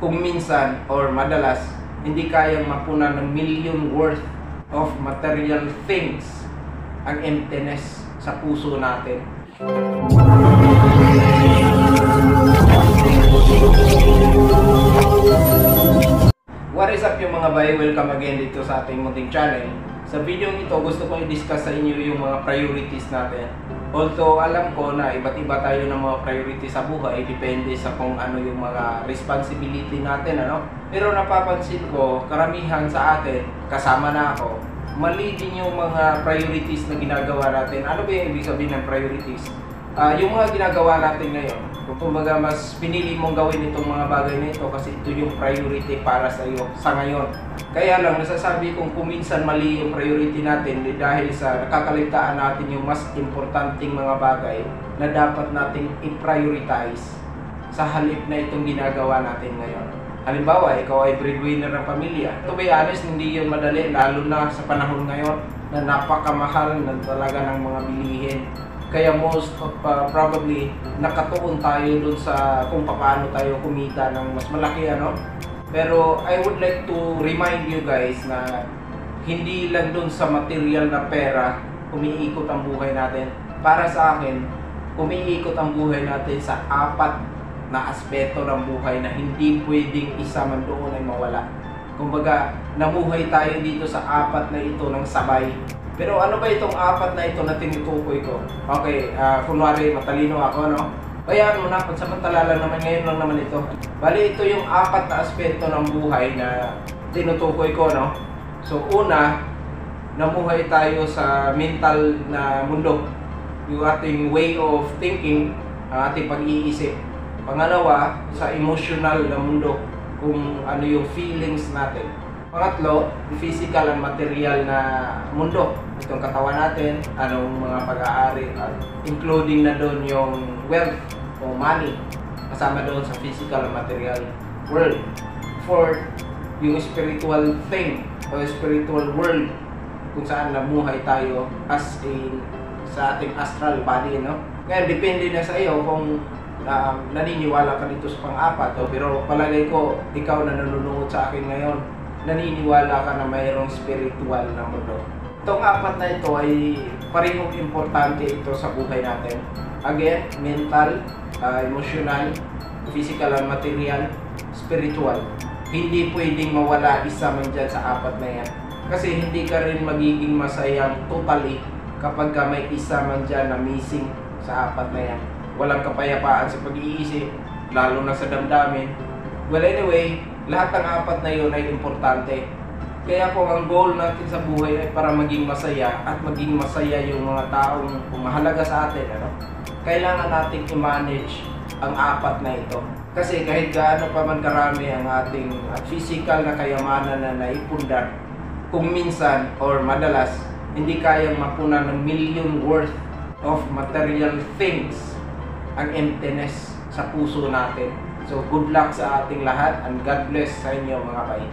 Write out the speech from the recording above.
kung minsan or madalas hindi kayang mapunan ng million worth of material things ang emptiness sa puso natin. What is up yung mga bay? Welcome again dito sa ating munting channel. Sa video ito, gusto kong i-discuss sa inyo yung mga priorities natin. Although alam ko na iba't iba tayo ng mga priorities sa buhay, depende sa kung ano yung mga responsibility natin, ano? Pero napapansin ko, karamihan sa atin, kasama na ako, mali din yung mga priorities na ginagawa natin. Ano ba yung ibig sabihin ng priorities? Yung mga ginagawa natin ngayon, kumbaga mas pinili mong gawin itong mga bagay na ito kasi ito yung priority para sa iyo sa ngayon. Kaya lang nasasabi kong kuminsan mali yung priority natin dahil sa nakakaligtaan natin yung mas importanteng mga bagay na dapat nating i-prioritize sa halip na itong ginagawa natin ngayon. Halimbawa, ikaw ay breadwinner ng pamilya. To be honest, hindi yun madali, lalo na sa panahon ngayon na napakamahal na talaga ng mga bilihin. Kaya most probably nakatuon tayo dun sa kung paano tayo kumita ng mas malaki, ano. Pero I would like to remind you guys na hindi lang dun sa material na pera umiikot ang buhay natin. Para sa akin, umiikot ang buhay natin sa apat na aspeto ng buhay na hindi pwedeng isa man doon ay mawala. Kumbaga, namuhay tayo dito sa apat na ito ng sabay. Pero ano ba itong apat na ito na tinutukoy ko? Okay, kunwari matalino ako, no? Kaya ano na, pansamantala lang naman, ngayon lang naman ito. Bali, ito yung apat na aspeto ng buhay na tinutukoy ko, no? So, una, namuhay tayo sa mental na mundo. Yung ating way of thinking, ang ating pag-iisip. Pangalawa, sa emotional na mundo, kung ano yung feelings natin. Pangatlo, physical and material na mundo. Itong katawan natin, anong mga pag-aari, including na doon yung wealth o money, kasama doon sa physical and material world. Fourth, yung spiritual thing o spiritual world, kung saan namuhay tayo as in sa ating astral body, no? Ngayon, depende na sa iyo kung naniniwala ka dito sa pang-apat. Pero palagay ko, ikaw na nanonood sa akin ngayon, naniniwala ka na mayroong spiritual na mundo. Itong apat na ito ay parehong importante ito sa buhay natin. Again, mental, emotional, physical and material, spiritual. Hindi pwedeng mawala isa man dyan sa apat na yan. Kasi hindi ka rin magiging masayang totally kapag ka may isa man dyan na missing sa apat na yan. Walang kapayapaan sa pag-iisip, lalo na sa damdamin. Well, anyway, lahat ng apat na yun ay importante. Kaya kung ang goal natin sa buhay ay para maging masaya at maging masaya yung mga taong mahalaga sa atin, ano? Kailangan nating i-manage ang apat na ito. Kasi kahit gaano pa man karami ang ating physical na kayamanan na naipundar, kung minsan or madalas hindi kayang mapunan ng million worth of material things ang emptiness sa puso natin. So good luck sa ating lahat and God bless sa inyo mga bay.